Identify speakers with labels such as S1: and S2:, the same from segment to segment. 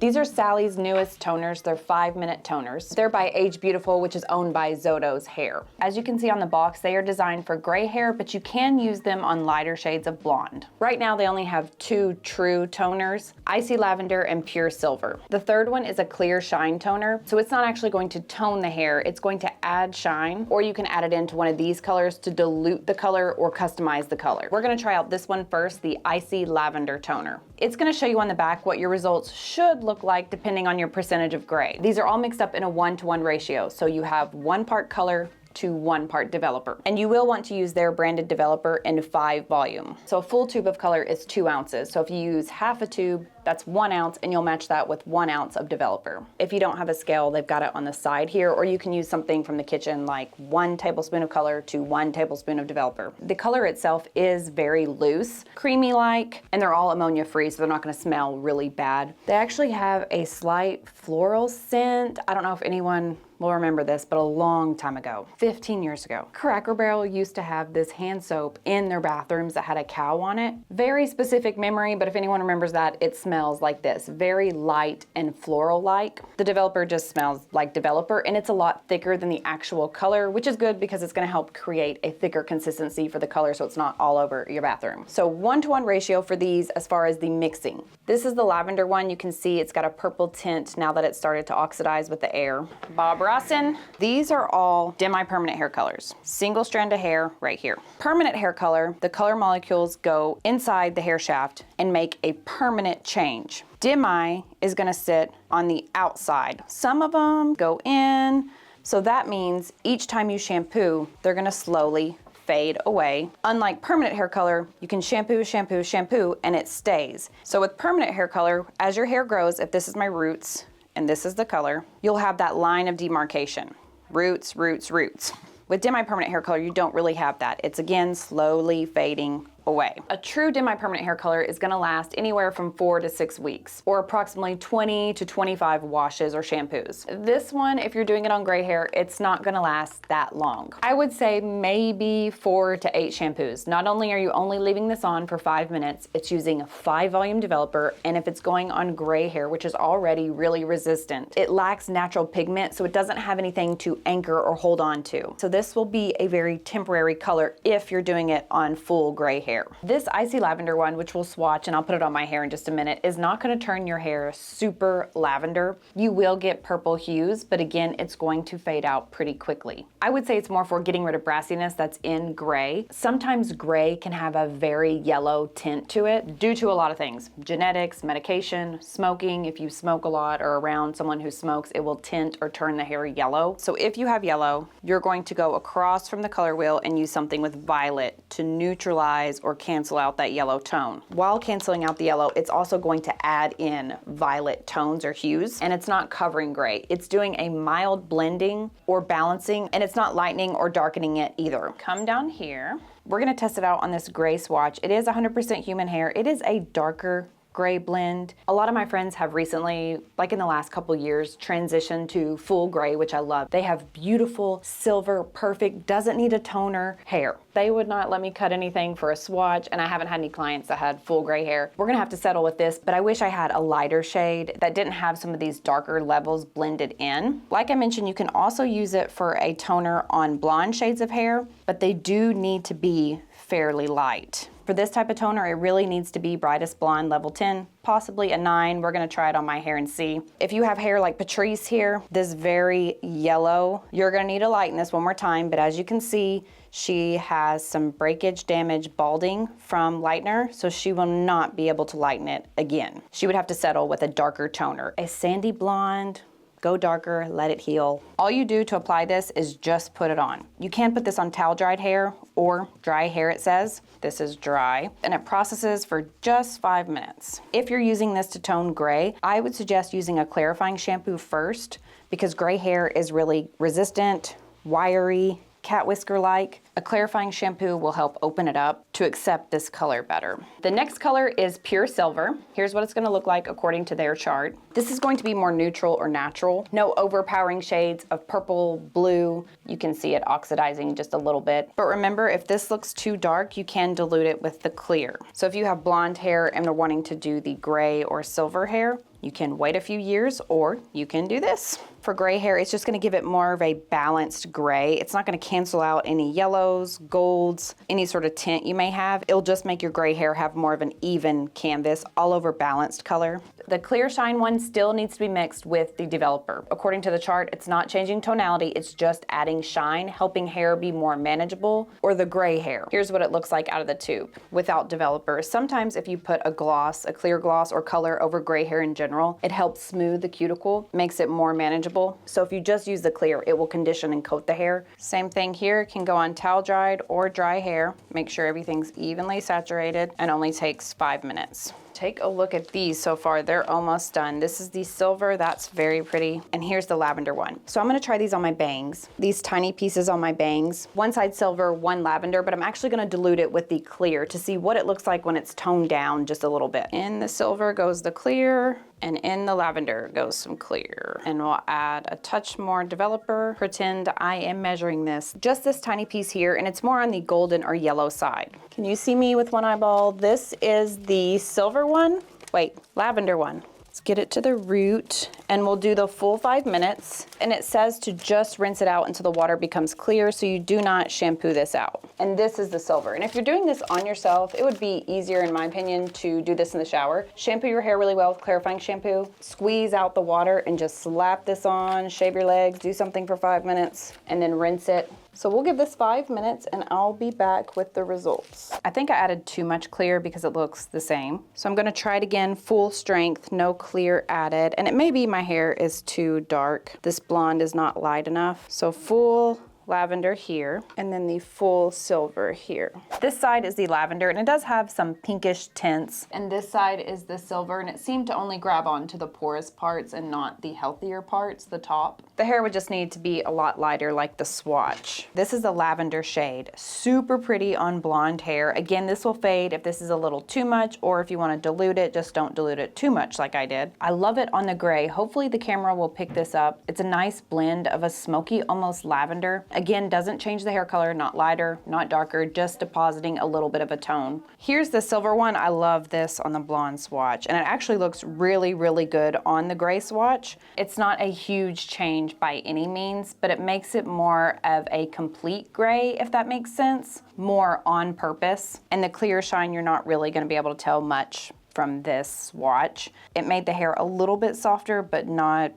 S1: These are Sally's newest toners. They're 5-minute toners. They're by AGEbeautiful, which is owned by Zoto's Hair. As you can see on the box, they are designed for gray hair, but you can use them on lighter shades of blonde. Right now, they only have 2 true toners, Icy Lavender and Pure Silver. The third one is a clear shine toner, so it's not actually going to tone the hair, it's going to add shine, or you can add it into one of these colors to dilute the color or customize the color. We're gonna try out this one first, the Icy Lavender toner. It's gonna show you on the back what your results should look like depending on your percentage of gray. These are all mixed up in a 1-to-1 ratio, so you have 1 part color to 1 part developer. And you will want to use their branded developer in 5 volume. So a full tube of color is 2 ounces. So if you use half a tube, that's 1 ounce, and you'll match that with 1 ounce of developer. If you don't have a scale, they've got it on the side here, or you can use something from the kitchen like 1 tablespoon of color to 1 tablespoon of developer. The color itself is very loose, creamy-like, and they're all ammonia-free, so they're not gonna smell really bad. They actually have a slight floral scent. I don't know if anyone will remember this, but a long time ago, 15 years ago, Cracker Barrel used to have this hand soap in their bathrooms that had a cow on it. Very specific memory, but if anyone remembers that, it smells like this, very light and floral-like. The developer just smells like developer, and it's a lot thicker than the actual color, which is good because it's gonna help create a thicker consistency for the color so it's not all over your bathroom. So 1-to-1 ratio for these as far as the mixing. This is the lavender one. You can see it's got a purple tint now that it started to oxidize with the air. Bob Rossin. These are all demi-permanent hair colors. Single strand of hair right here. Permanent hair color, the color molecules go inside the hair shaft and make a permanent change. Demi is gonna sit on the outside. Some of them go in, so that means each time you shampoo, they're gonna slowly fade away. Unlike permanent hair color, you can shampoo, shampoo, shampoo, and it stays. So with permanent hair color, as your hair grows, if this is my roots, and this is the color, you'll have that line of demarcation. Roots, roots, roots. With demi-permanent hair color, you don't really have that. It's again, slowly fading away. A true demi-permanent hair color is gonna last anywhere from 4 to 6 weeks, or approximately 20 to 25 washes or shampoos. This one, if you're doing it on gray hair, it's not gonna last that long. I would say maybe 4 to 8 shampoos. Not only are you only leaving this on for 5 minutes, it's using a 5-volume developer, and if it's going on gray hair, which is already really resistant, it lacks natural pigment, so it doesn't have anything to anchor or hold on to. So this will be a very temporary color if you're doing it on full gray hair. This Icy Lavender one, which we'll swatch, and I'll put it on my hair in just a minute, is not gonna turn your hair super lavender. You will get purple hues, but again, it's going to fade out pretty quickly. I would say it's more for getting rid of brassiness that's in gray. Sometimes gray can have a very yellow tint to it due to a lot of things. Genetics, medication, smoking. If you smoke a lot or around someone who smokes, it will tint or turn the hair yellow. So if you have yellow, you're going to go across from the color wheel and use something with violet to neutralize or cancel out that yellow tone. While canceling out the yellow, it's also going to add in violet tones or hues, and it's not covering gray. It's doing a mild blending or balancing, and it's not lightening or darkening it either. Come down here. We're gonna test it out on this gray swatch. It is 100% human hair. It is a darker gray blend. A lot of my friends have recently, like in the last couple years, transitioned to full gray, which I love. They have beautiful, silver, perfect, doesn't need a toner hair. They would not let me cut anything for a swatch, and I haven't had any clients that had full gray hair. We're gonna have to settle with this, but I wish I had a lighter shade that didn't have some of these darker levels blended in. Like I mentioned, you can also use it for a toner on blonde shades of hair, but they do need to be fairly light. For this type of toner, it really needs to be brightest blonde level 10, possibly a 9. We're gonna try it on my hair and see. If you have hair like Patrice here, this very yellow, you're gonna need to lighten this one more time, but as you can see, she has some breakage, damage, balding from lightener, so she will not be able to lighten it again. She would have to settle with a darker toner. A sandy blonde, go darker, let it heal. All you do to apply this is just put it on. You can put this on towel dried hair or dry hair, it says. This is dry, and it processes for just 5 minutes. If you're using this to tone gray, I would suggest using a clarifying shampoo first because gray hair is really resistant, wiry, cat whisker-like. A clarifying shampoo will help open it up to accept this color better. The next color is Pure Silver. Here's what it's gonna look like according to their chart. This is going to be more neutral or natural. No overpowering shades of purple, blue. You can see it oxidizing just a little bit. But remember, if this looks too dark, you can dilute it with the clear. So if you have blonde hair and are wanting to do the gray or silver hair, You can wait a few years or you can do this. For gray hair, it's just gonna give it more of a balanced gray. It's not gonna cancel out any yellows, golds, any sort of tint you may have. It'll just make your gray hair have more of an even canvas, all over balanced color. The clear shine one still needs to be mixed with the developer. According to the chart, it's not changing tonality, it's just adding shine, helping hair be more manageable, or the gray hair. Here's what it looks like out of the tube without developer. Sometimes if you put a gloss, a clear gloss or color over gray hair in general, it helps smooth the cuticle, makes it more manageable. So if you just use the clear, it will condition and coat the hair. Same thing here, it can go on towel dried or dry hair. Make sure everything's evenly saturated and only takes 5 minutes. Take a look at these so far. They're almost done. This is the silver, that's very pretty. And here's the lavender one. So I'm gonna try these on my bangs. These tiny pieces on my bangs. One side silver, one lavender, but I'm actually gonna dilute it with the clear to see what it looks like when it's toned down just a little bit. In the silver goes the clear, and in the lavender goes some clear. And we'll add a touch more developer. Pretend I am measuring this. Just this tiny piece here, and it's more on the golden or yellow side. Can you see me with one eyeball? This is the silver one. Wait, lavender one. Let's get it to the root, and we'll do the full 5 minutes. And it says to just rinse it out until the water becomes clear, so you do not shampoo this out. And this is the silver. And if you're doing this on yourself, it would be easier, in my opinion, to do this in the shower. Shampoo your hair really well with clarifying shampoo, squeeze out the water, and just slap this on, shave your legs, do something for 5 minutes, and then rinse it. So we'll give this 5 minutes and I'll be back with the results. I think I added too much clear because it looks the same. So I'm gonna try it again, full strength, no clear added. And it may be my hair is too dark. This blonde is not light enough. So full lavender here, and then the full silver here. This side is the lavender, and it does have some pinkish tints. And this side is the silver, and it seemed to only grab onto the porous parts and not the healthier parts, the top. The hair would just need to be a lot lighter like the swatch. This is the lavender shade. Super pretty on blonde hair. Again, this will fade if this is a little too much, or if you want to dilute it, just don't dilute it too much like I did. I love it on the gray. Hopefully the camera will pick this up. It's a nice blend of a smoky, almost lavender. Again, doesn't change the hair color, not lighter, not darker, just depositing a little bit of a tone. Here's the silver one. I love this on the blonde swatch, and it actually looks really, really good on the gray swatch. It's not a huge change by any means, but it makes it more of a complete gray, if that makes sense, more on purpose. And the clear shine, you're not really gonna be able to tell much from this swatch. It made the hair a little bit softer, but not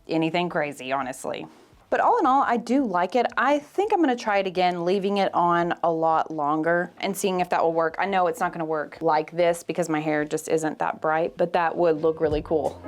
S1: anything crazy, honestly. But all in all, I do like it. I think I'm gonna try it again, leaving it on a lot longer and seeing if that will work. I know it's not gonna work like this because my hair just isn't that bright, but that would look really cool.